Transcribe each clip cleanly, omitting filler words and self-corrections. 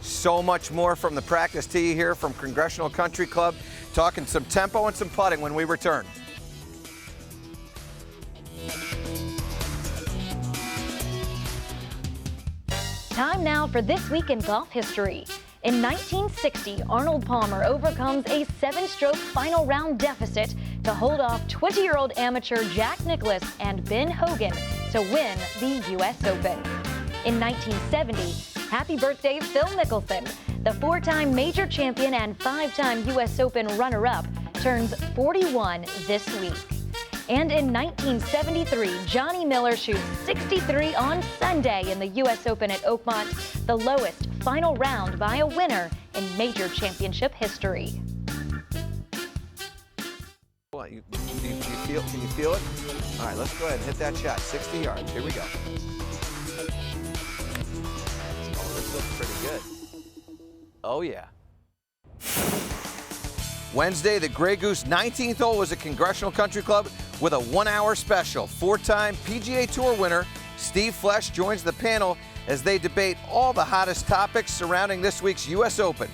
So much more from the practice tee here from Congressional Country Club. Talking some tempo and some putting when we return. Time now for This Week in Golf History. In 1960, Arnold Palmer overcomes a 7-stroke final round deficit to hold off 20-year-old amateur Jack Nicklaus and Ben Hogan to win the U.S. Open. In 1970, happy birthday Phil Mickelson, the 4-time major champion and 5-time U.S. Open runner-up, turns 41 this week. And in 1973, Johnny Miller shoots 63 on Sunday in the U.S. Open at Oakmont, the lowest final round by a winner in major championship history. What, can you feel it? All right, let's go ahead and hit that shot. 60 yards. Here we go. Oh, this looks pretty good. Oh, yeah. Wednesday, the Grey Goose 19th hole was at Congressional Country Club with a 1-hour special. 4-time PGA Tour winner Steve Flesch joins the panel as they debate all the hottest topics surrounding this week's U.S. Open.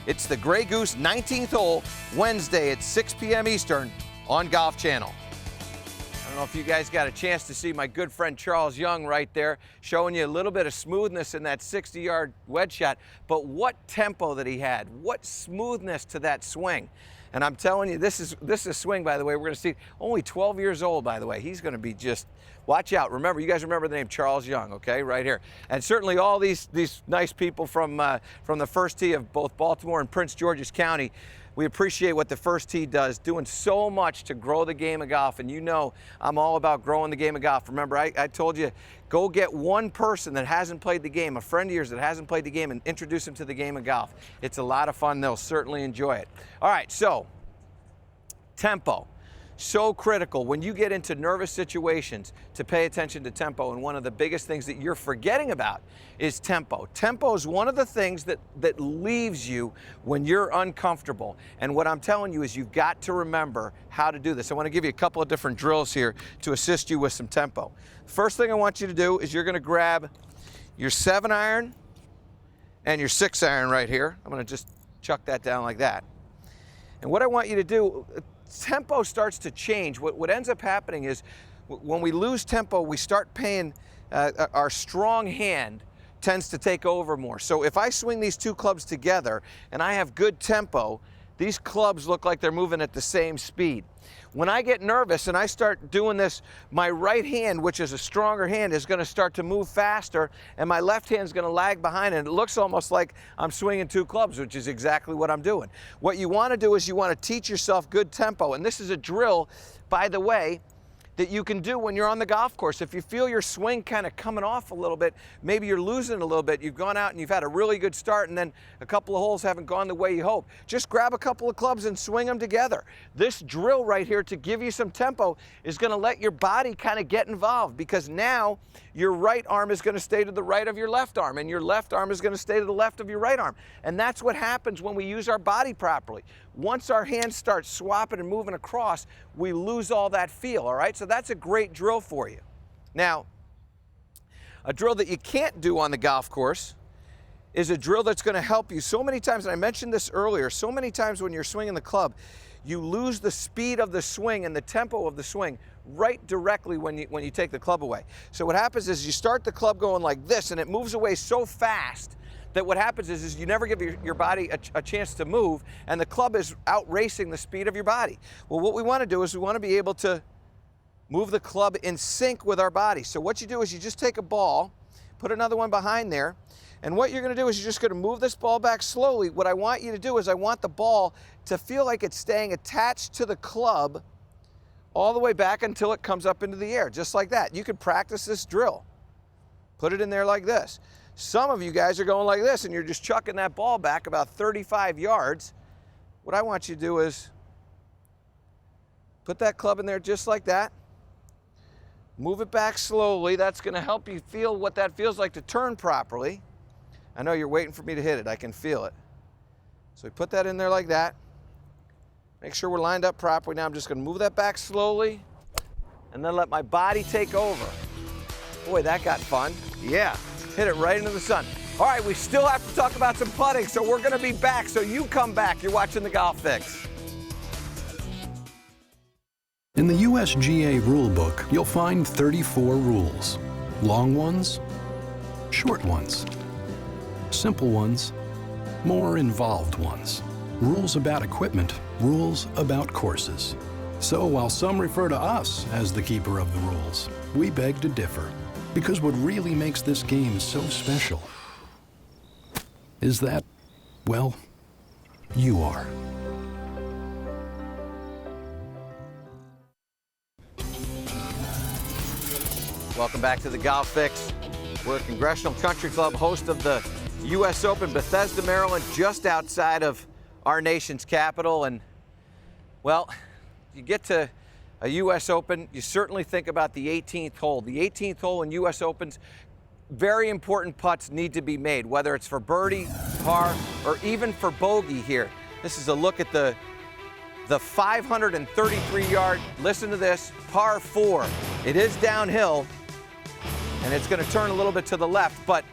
It's the Grey Goose 19th hole, Wednesday at 6 p.m. Eastern on Golf Channel. I don't know if you guys got a chance to see my good friend Charles Young right there, showing you a little bit of smoothness in that 60-yard wedge shot, but what tempo that he had, what smoothness to that swing. And I'm telling you, this is a swing, by the way, we're going to see, only 12 years old, by the way. He's going to be just, watch out. Remember, you guys remember the name Charles Young, okay, right here. And certainly all these nice people from the first tee of both Baltimore and Prince George's County, we appreciate what the first tee does, doing so much to grow the game of golf. And you know I'm all about growing the game of golf. Remember, I told you, go get one person that hasn't played the game, a friend of yours that hasn't played the game, and introduce them to the game of golf. It's a lot of fun. They'll certainly enjoy it. All right, so tempo. So critical when you get into nervous situations to pay attention to tempo, and one of the biggest things that you're forgetting about is tempo. Tempo is one of the things that leaves you when you're uncomfortable, and what I'm telling you is you've got to remember how to do this. I want to give you a couple of different drills here to assist you with some tempo. First thing I want you to do is you're going to grab your 7-iron and your 6-iron right here. I'm going to just chuck that down like that, and what I want you to do, tempo starts to change. What ends up happening is when we lose tempo, we start paying, our strong hand tends to take over more. So if I swing these two clubs together and I have good tempo, these clubs look like they're moving at the same speed. When I get nervous and I start doing this, my right hand, which is a stronger hand, is going to start to move faster, and my left hand is going to lag behind, and it looks almost like I'm swinging two clubs, which is exactly what I'm doing. What you want to do is you want to teach yourself good tempo, and this is a drill, by the way, that you can do when you're on the golf course. If you feel your swing kind of coming off a little bit, maybe you're losing a little bit, you've gone out and you've had a really good start and then a couple of holes haven't gone the way you hope, just grab a couple of clubs and swing them together. This drill right here to give you some tempo is going to let your body kind of get involved, because now your right arm is going to stay to the right of your left arm, and your left arm is going to stay to the left of your right arm. And that's what happens when we use our body properly. Once our hands start swapping and moving across, we lose all that feel, all right? So that's a great drill for you. Now, a drill that you can't do on the golf course is a drill that's going to help you so many times, and I mentioned this earlier, so many times when you're swinging the club, you lose the speed of the swing and the tempo of the swing right directly when you take the club away. So what happens is you start the club going like this, and it moves away so fast that what happens is you never give your body a chance to move, and the club is out racing the speed of your body. Well, what we want to do is we want to be able to move the club in sync with our body. So what you do is you just take a ball, put another one behind there, and what you're going to do is you're just going to move this ball back slowly. What I want you to do is I want the ball to feel like it's staying attached to the club all the way back until it comes up into the air, just like that. You could practice this drill. Put it in there like this. Some of you guys are going like this, and you're just chucking that ball back about 35 yards. What I want you to do is put that club in there just like that. Move it back slowly. That's going to help you feel what that feels like to turn properly. I know you're waiting for me to hit it. I can feel it. So we put that in there like that. Make sure we're lined up properly. Now I'm just going to move that back slowly and then let my body take over. Boy, that got fun. Yeah. Hit it right into the sun. All right, we still have to talk about some putting, so we're going to be back. So you come back. You're watching the Golf Fix. In the USGA rulebook, you'll find 34 rules. Long ones, short ones, simple ones, more involved ones. Rules about equipment, rules about courses. So while some refer to us as the keeper of the rules, we beg to differ. Because what really makes this game so special is that, well, you are. Welcome back to the Golf Fix. We're at Congressional Country Club, host of the U.S. Open, Bethesda, Maryland, just outside of our nation's capital. And, well, you get to a U.S. Open, you certainly think about the 18th hole. The 18th hole in U.S. Opens, very important putts need to be made, whether it's for birdie, par, or even for bogey here. This is a look at the 533-yard, listen to this, par 4. It is downhill, and it's going to turn a little bit to the left, but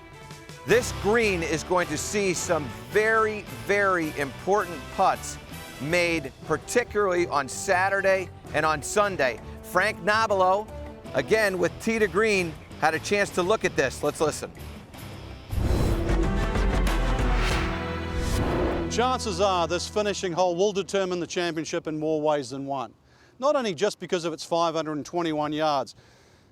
this green is going to see some very, very important putts made, particularly on Saturday and on Sunday. Frank Nobilo, again with tee to green, had a chance to look at this. Let's listen. Chances are this finishing hole will determine the championship in more ways than one. Not only just because of its 521 yards,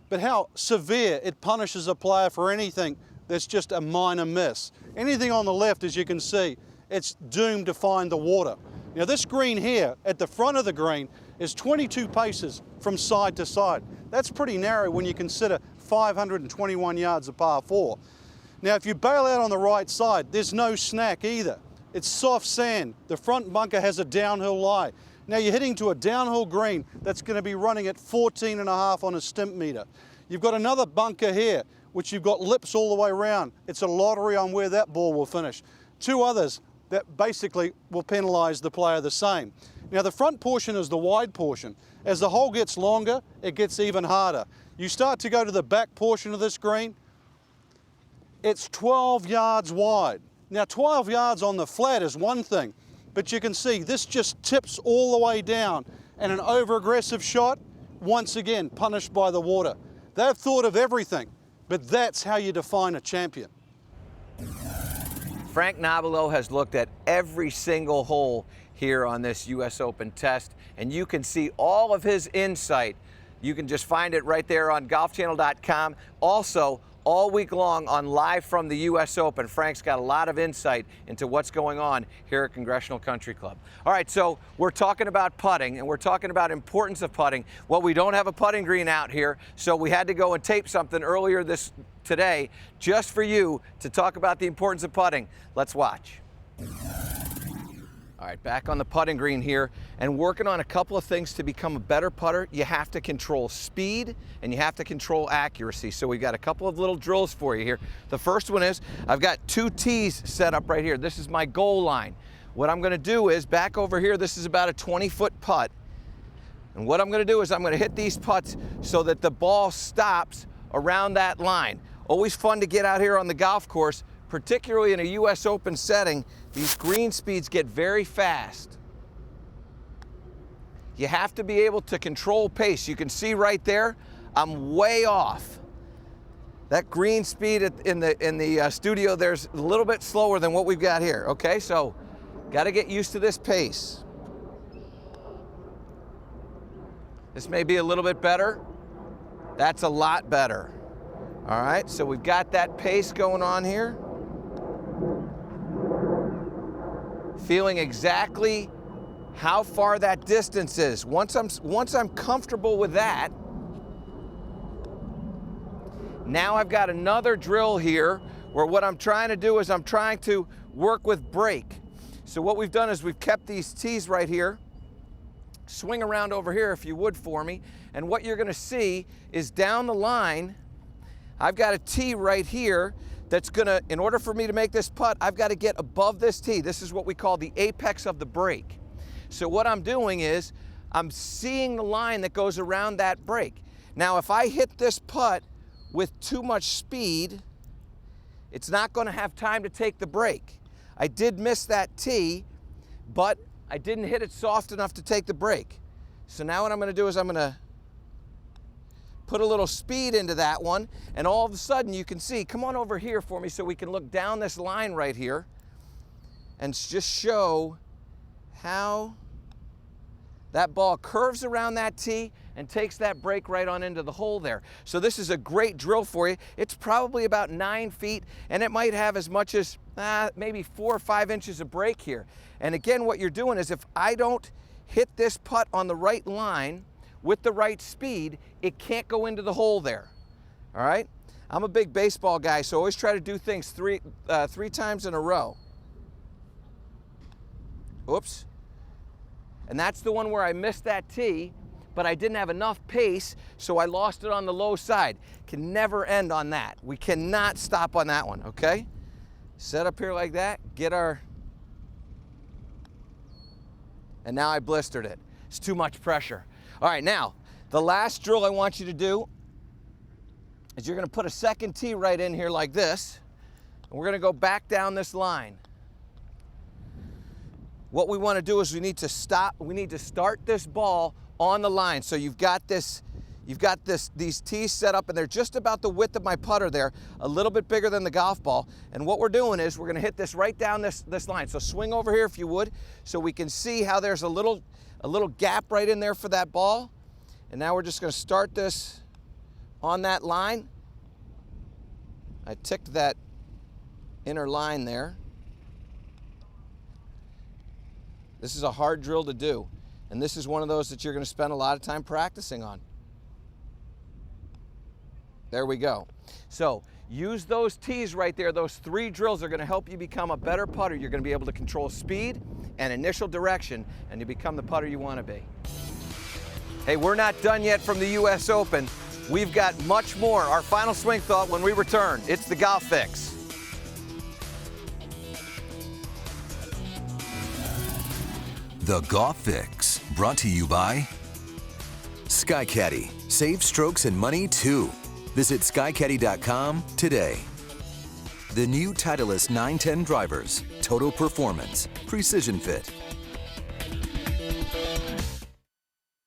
but how severe it punishes a player for anything that's just a minor miss. Anything on the left, as you can see, it's doomed to find the water. Now this green here, at the front of the green, is 22 paces from side to side. That's pretty narrow when you consider 521 yards of par 4. Now if you bail out on the right side, there's no snack either. It's soft sand. The front bunker has a downhill lie. Now you're hitting to a downhill green that's going to be running at 14.5 on a stimp meter. You've got another bunker here, which you've got lips all the way around. It's a lottery on where that ball will finish. Two others that basically will penalise the player the same. Now the front portion is the wide portion. As the hole gets longer, it gets even harder. You start to go to the back portion of this green, it's 12 yards wide. Now 12 yards on the flat is one thing, but you can see this just tips all the way down, and an over-aggressive shot, once again, punished by the water. They've thought of everything, but that's how you define a champion. Frank Nobilo has looked at every single hole here on this U.S. Open test, and you can see all of his insight. You can just find it right there on golfchannel.com. Also, all week long on Live from the U.S. Open, Frank's got a lot of insight into what's going on here at Congressional Country Club. All right, so we're talking about putting, and we're talking about importance of putting. Well, we don't have a putting green out here, so we had to go and tape something earlier today just for you to talk about the importance of putting. Let's watch. All right, back on the putting green here and working on a couple of things to become a better putter. You have to control speed and you have to control accuracy. So we've got a couple of little drills for you here. The first one is I've got 2 tees set up right here. This is my goal line. What I'm going to do is back over here, this is about a 20-foot putt. And what I'm going to do is I'm going to hit these putts so that the ball stops around that line. Always fun to get out here on the golf course, particularly in a U.S. Open setting. These green speeds get very fast. You have to be able to control pace. You can see right there, I'm way off. That green speed in the studio there's a little bit slower than what we've got here. Okay, so got to get used to this pace. This may be a little bit better. That's a lot better. All right, so we've got that pace going on here. Feeling exactly how far that distance is. Once I'm comfortable with that, now I've got another drill here where what I'm trying to do is I'm trying to work with break. So what we've done is we've kept these tees right here. Swing around over here if you would for me. And what you're going to see is down the line, I've got a tee right here that's gonna, in order for me to make this putt, I've got to get above this tee. This is what we call the apex of the break. So what I'm doing is I'm seeing the line that goes around that break. Now if I hit this putt with too much speed, it's not going to have time to take the break. I did miss that tee, but I didn't hit it soft enough to take the break. So now what I'm going to do is I'm going to put a little speed into that one, and all of a sudden you can see, come on over here for me so we can look down this line right here and just show how that ball curves around that tee and takes that break right on into the hole there. So this is a great drill for you. It's probably about 9 feet, and it might have as much as maybe 4 or 5 inches of break here. And again, what you're doing is if I don't hit this putt on the right line with the right speed, it can't go into the hole there. All right? I'm a big baseball guy, so always try to do things three times in a row. Oops. And that's the one where I missed that tee, but I didn't have enough pace, so I lost it on the low side. Can never end on that. We cannot stop on that one, okay? Set up here like that, get our... And now I blistered it. It's too much pressure. All right, now, the last drill I want you to do is you're gonna put a second tee right in here like this, and we're gonna go back down this line. What we want to do is we need to start this ball on the line. So you've got these tees set up, and they're just about the width of my putter there, a little bit bigger than the golf ball. And what we're doing is we're going to hit this right down this line. So swing over here if you would, so we can see how there's a little gap right in there for that ball. And now we're just going to start this on that line. I ticked that inner line there. This is a hard drill to do, and this is one of those that you're going to spend a lot of time practicing on. There we go. So use those tees right there. Those 3 drills are going to help you become a better putter. You're going to be able to control speed and initial direction, and you become the putter you want to be. Hey, we're not done yet from the U.S. Open. We've got much more. Our final swing thought when we return. It's the Golf Fix. The Golf Fix, brought to you by SkyCaddy. Save strokes and money too. Visit SkyCaddy.com today. The new Titleist 910 drivers. Total performance. Precision fit.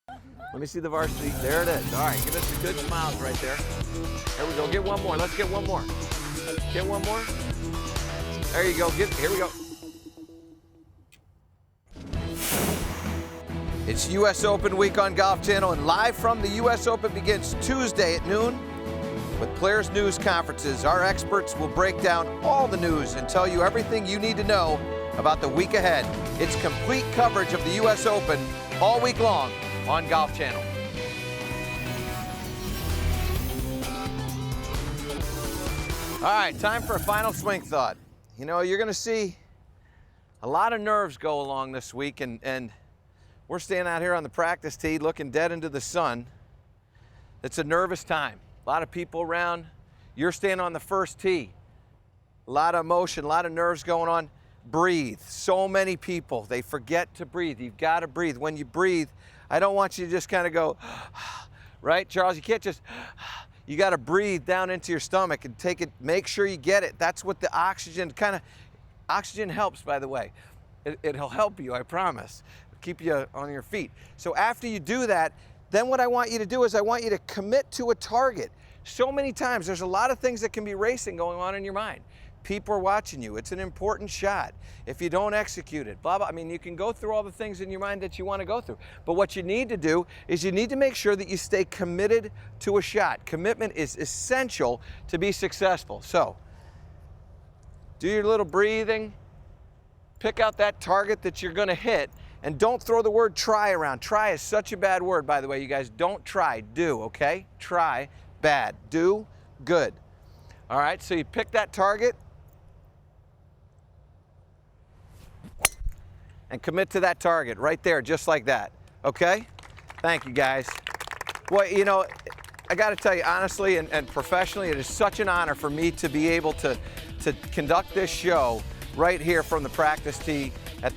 Let me see the varsity. There it is. All right, give us the good smiles right there. There we go. Get one more. Let's get one more. Get one more. There you go. Here we go. It's U.S. Open week on Golf Channel, and live from the U.S. Open begins Tuesday at noon with Players News Conferences. Our experts will break down all the news and tell you everything you need to know about the week ahead. It's complete coverage of the U.S. Open all week long on Golf Channel. All right, time for a final swing thought. You know, you're going to see a lot of nerves go along this week, and we're standing out here on the practice tee looking dead into the sun. It's a nervous time. A lot of people around. You're standing on the first tee. A lot of emotion, a lot of nerves going on. Breathe. So many people, they forget to breathe. You've got to breathe. When you breathe, I don't want you to just kind of go, right, Charles? You can't just, you got to breathe down into your stomach and take it, make sure you get it. That's what the oxygen oxygen helps, by the way. It'll help you, I promise. Keep you on your feet. So after you do that, then what I want you to do is I want you to commit to a target. So many times there's a lot of things that can be racing going on in your mind. People are watching you. It's an important shot. If you don't execute it, blah, blah. I mean, you can go through all the things in your mind that you want to go through. But what you need to do is you need to make sure that you stay committed to a shot. Commitment is essential to be successful. So do your little breathing. Pick out that target that you're going to hit. And don't throw the word try around. Try is such a bad word, by the way, you guys. Don't try, do, okay? Try, bad. Do, good. All right, so you pick that target and commit to that target right there, just like that, okay? Thank you, guys. Well, you know, I got to tell you, honestly and professionally, it is such an honor for me to be able to conduct this show right here from the practice tee at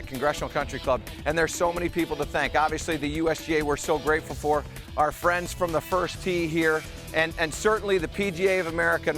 Congressional Country Club. And there's so many people to thank. Obviously, the USGA we're so grateful for, our friends from the first tee here, and certainly the PGA of America.